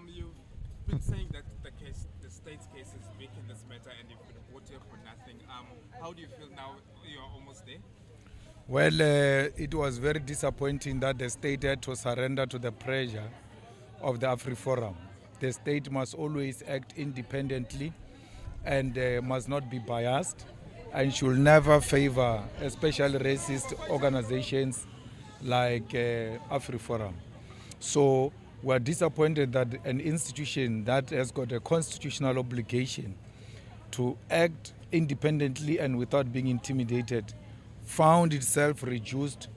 You've been saying that the state's case is weak in this matter, and you've been voted for nothing. How do you feel now? You're almost there. Well, it was very disappointing that the state had to surrender to the pressure of the AfriForum. The state must always act independently and must not be biased and should never favor especially racist organizations like AfriForum. So we're disappointed that an institution that has got a constitutional obligation to act independently and without being intimidated found itself reduced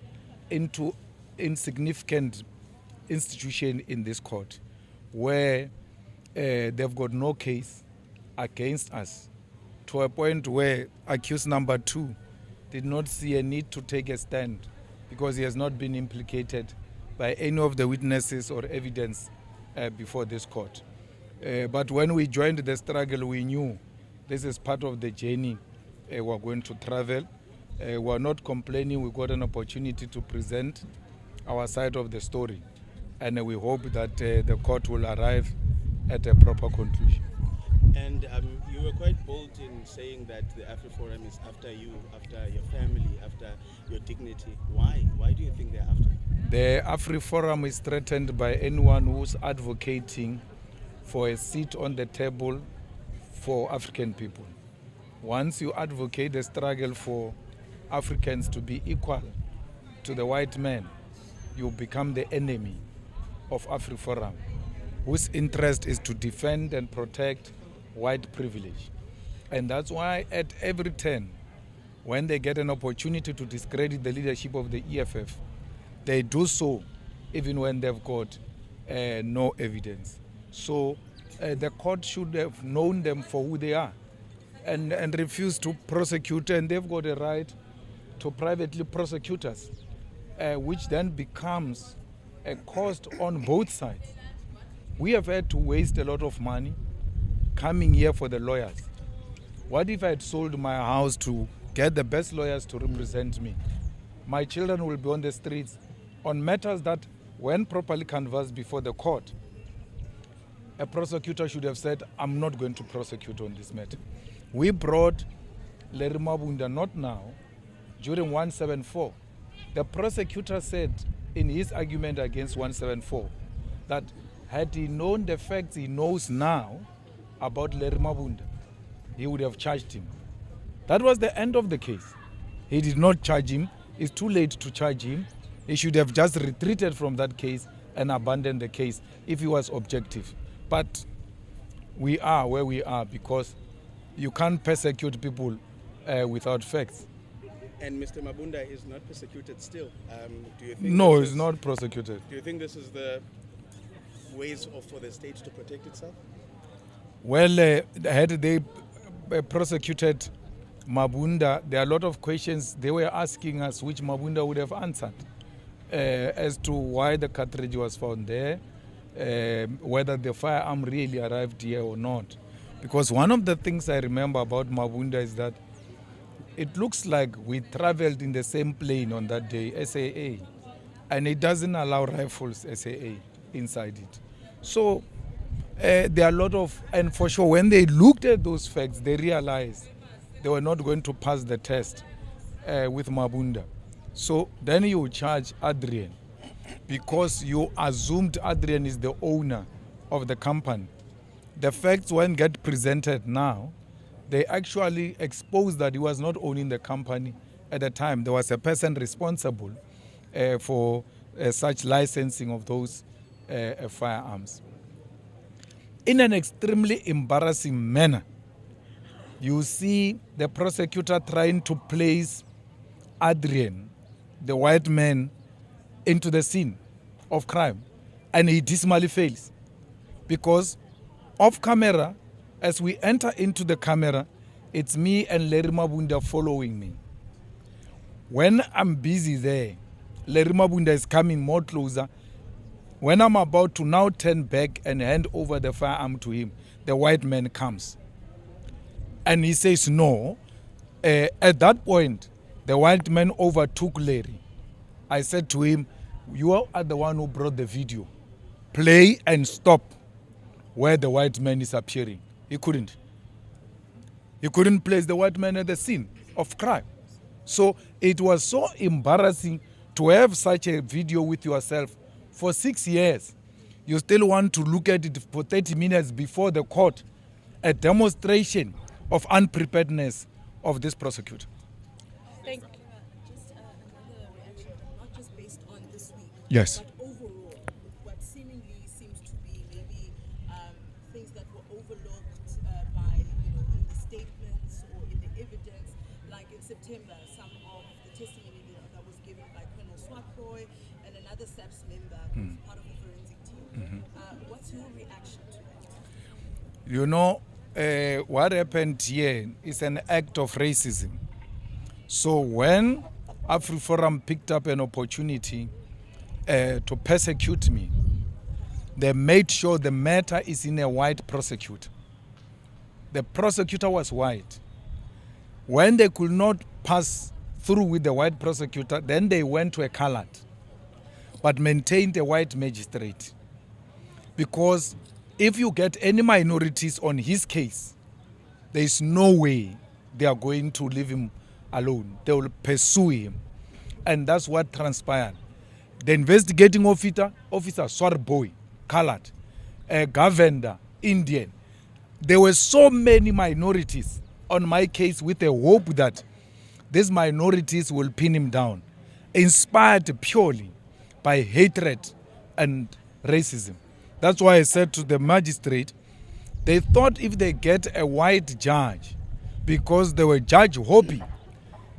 into insignificant institution in this court where they've got no case against us, to a point where accused number 2 did not see a need to take a stand because he has not been implicated by any of the witnesses or evidence before this court. But when we joined the struggle, we knew this is part of the journey we're going to travel. We're not complaining. We got an opportunity to present our side of the story, and we hope that the court will arrive at a proper conclusion. And you were quite bold in saying that the AfriForum is after you, after your family, after your dignity. Why? Why do you think they're after you? The AfriForum is threatened by anyone who's advocating for a seat on the table for African people. Once you advocate the struggle for Africans to be equal to the white man, you become the enemy of AfriForum, whose interest is to defend and protect white privilege. And that's why at every turn, when they get an opportunity to discredit the leadership of the EFF, they do so even when they've got no evidence. So the court should have known them for who they are and refused to prosecute, and they've got a right to privately prosecute us, which then becomes a cost on both sides. We have had to waste a lot of money coming here for the lawyers. What if I had sold my house to get the best lawyers to represent me? My children will be on the streets on matters that, when properly canvassed before the court, a prosecutor should have said, I'm not going to prosecute on this matter. We brought Larry Mabunda, not now, during 174. The prosecutor said in his argument against 174 that had he known the facts he knows now about Larry Mabunda, he would have charged him. That was the end of the case. He did not charge him. It's too late to charge him. He should have just retreated from that case and abandoned the case if he was objective. But we are where we are because you can't persecute people without facts. And Mr. Mabunda is not persecuted still. Do you think No, he's not prosecuted. Do you think this is the ways for the state to protect itself? Well, had they prosecuted Mabunda, there are a lot of questions they were asking us which Mabunda would have answered as to why the cartridge was found there, whether the firearm really arrived here or not. Because one of the things I remember about Mabunda is that it looks like we traveled in the same plane on that day, SAA, and it doesn't allow rifles SAA inside it. So there are a lot of, and for sure when they looked at those facts, they realized they were not going to pass the test with Mabunda. So then you charge Adrian because you assumed Adrian is the owner of the company. The facts, when get presented now, they actually expose that he was not owning the company at the time. There was a person responsible for such licensing of those firearms. In an extremely embarrassing manner, you see the prosecutor trying to place Adrian, the white man, into the scene of crime, and he dismally fails because off camera, as we enter into the camera, it's me and Larry Mabunda following me. When I'm busy there, Larry Mabunda is coming more closer. When I'm about to now turn back and hand over the firearm to him, the white man comes. And he says no. At that point, the white man overtook Larry. I said to him, you are the one who brought the video. Play and stop. where the white man is appearing. He couldn't. He couldn't place the white man at the scene of crime. So it was so embarrassing to have such a video with yourself for 6 years. You still want to look at it for 30 minutes before the court, a demonstration of unpreparedness of this prosecutor. Thank you. Just another reaction, not just based on this week, Yes. but overall, what seemingly seems to be maybe things that were overlooked by, in the statements or in the evidence, like in September, some of the testimony that was given by Colonel Swartroy and another SAPS member who was part of the forensic team. What's your reaction to that? You know, what happened here is an act of racism. So when AfriForum picked up an opportunity to persecute me, they made sure the matter is in a white prosecutor. The prosecutor was white. When they could not pass through with the white prosecutor, then they went to a colored, but maintained a white magistrate. Because if you get any minorities on his case, there is no way they are going to leave him alone. They will pursue him. And that's what transpired. The investigating officer, Swarboy, colored, Governor, Indian. There were so many minorities on my case with a hope that these minorities will pin him down, inspired purely by hatred and racism. That's why I said to the magistrate, they thought if they get a white judge, because they were judge hopping,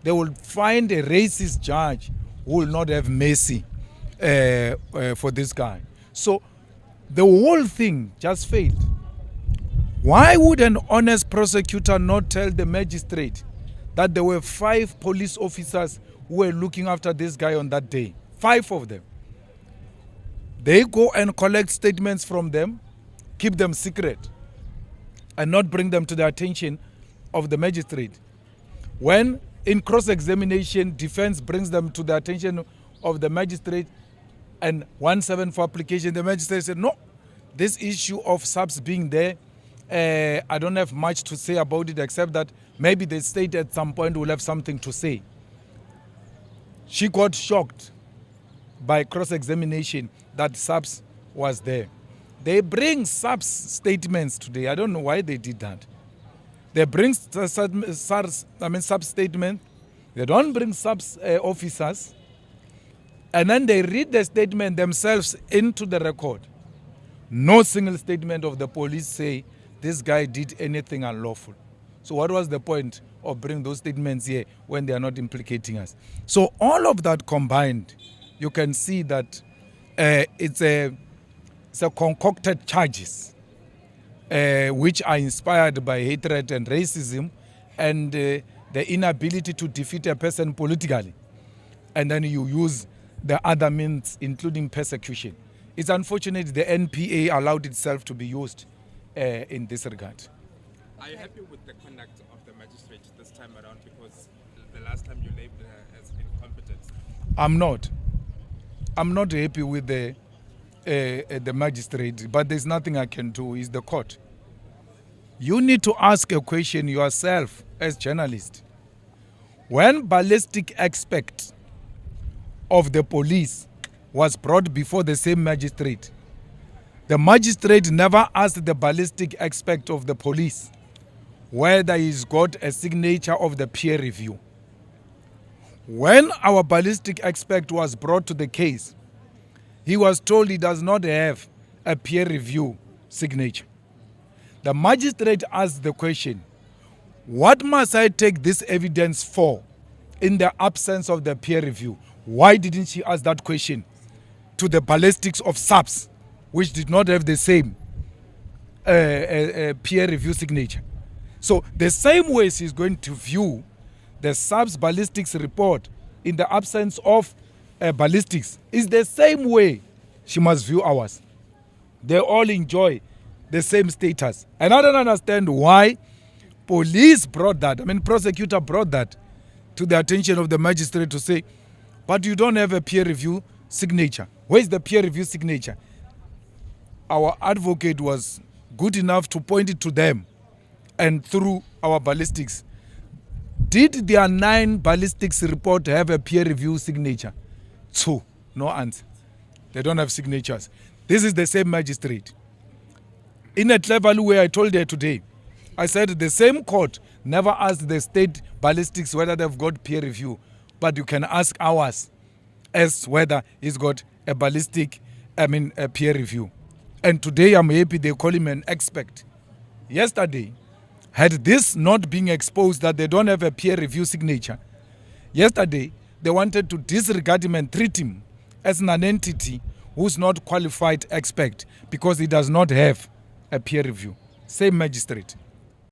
they will find a racist judge who will not have mercy for this guy. So the whole thing just failed. Why would an honest prosecutor not tell the magistrate that there were 5 police officers who were looking after this guy on that day? 5 of them. They go and collect statements from them, keep them secret, and not bring them to the attention of the magistrate. When in cross-examination, defense brings them to the attention of the magistrate and 174 application, the magistrate said, no, this issue of SAPS being there, I don't have much to say about it except that maybe the state at some point will have something to say. She got shocked by cross-examination that SAPS was there. They bring SAPS statements today. I don't know why they did that. They bring SAPS statement. They don't bring SAPS officers. And then they read the statement themselves into the record. No single statement of the police say this guy did anything unlawful. So what was the point of bringing those statements here when they are not implicating us? So all of that combined, you can see that it's a concocted charges which are inspired by hatred and racism and the inability to defeat a person politically. And then you use the other means, including persecution. It's unfortunate the NPA allowed itself to be used in this regard. Are you happy with the conduct of the magistrate this time around? Because the last time you labeled her as incompetent. I'm not. I'm not happy with the magistrate, but there's nothing I can do. It's the court. You need to ask a question yourself as journalist. When ballistic expert of the police was brought before the same magistrate, the magistrate never asked the ballistic expert of the police whether he's got a signature of the peer review. When our ballistic expert was brought to the case, he was told he does not have a peer review signature. The magistrate asked the question, what must I take this evidence for in the absence of the peer review? Why didn't she ask that question to the ballistics of SAPS, which did not have the same peer review signature? So the same way she's going to view the SAPS ballistics report in the absence of ballistics is the same way she must view ours. They all enjoy the same status. And I don't understand why police brought that, prosecutor brought that to the attention of the magistrate to say, but you don't have a peer review signature. Where's the peer review signature? Our advocate was good enough to point it to them and through our ballistics. Did their 9 ballistics report have a peer review signature? 2. No answer. They don't have signatures. This is the same magistrate. In a clever way, I told her today, I said the same court never asked the state ballistics whether they've got peer review, but you can ask ours as whether he's got a a peer review. And today I'm happy they call him an expert. Yesterday, had this not been exposed that they don't have a peer review signature, yesterday they wanted to disregard him and treat him as an entity who's not qualified expert because he does not have a peer review. Same magistrate.